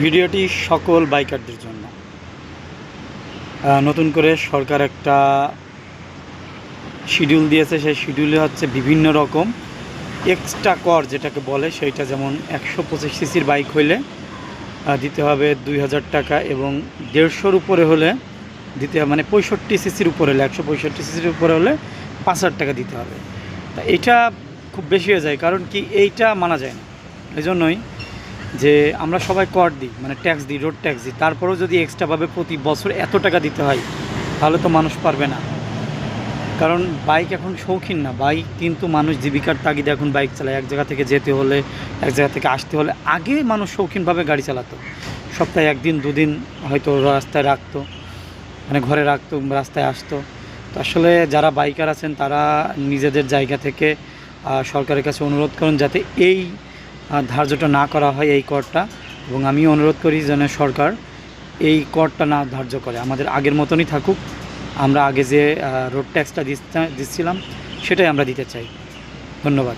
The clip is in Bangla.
ভিডিওটি সকল বাইকারদের জন্য। নতুন করে সরকার একটা শিডিউল দিয়েছে, সেই শিডিউলে হচ্ছে বিভিন্ন রকম এক্সট্রা কর যেটাকে বলে, সেইটা যেমন 125 সিসির বাইক হইলে দিতে হবে 2000 টাকা এবং 150-র উপরে হলে দিতে হবে, মানে 65 সিসির উপরে হলে 165 সিসির উপরে হলে 5000 টাকা দিতে হবে। তা এটা খুব বেশি হয়ে যায়, কারণ কি এইটা মানা যায় না। এই জন্যই যে আমরা সবাই কর দিই, মানে ট্যাক্স দিই, রোড ট্যাক্স দিই, তারপরেও যদি এক্সট্রাভাবে প্রতি বছর এত টাকা দিতে হয় তাহলে তো মানুষ পারবে না। কারণ বাইক এখন শৌখিন না, বাইক কিন্তু মানুষ জীবিকার তাগিদে এখন বাইক চালায়। এক জায়গা থেকে যেতে হলে, এক জায়গা থেকে আসতে হলে আগে মানুষ শৌখিনভাবে গাড়ি চালাতো, সপ্তাহে 1 দিন 2 দিন হয়তো রাস্তায় রাখতো, মানে ঘরে রাখতো, রাস্তায় আসতো। তো আসলে যারা বাইকার আছেন তারা নিজেদের জায়গা থেকে সরকারের কাছে অনুরোধ করেন যাতে এই ধার্যটা না করা হয়, এই করটা। এবং আমি অনুরোধ করি যেন সরকার এই করটা না ধার্য করে, আমাদের আগের মতনই থাকুক। আমরা আগে যে রোড ট্যাক্সটা দিচ্ছিলাম সেটাই আমরা দিতে চাই। ধন্যবাদ।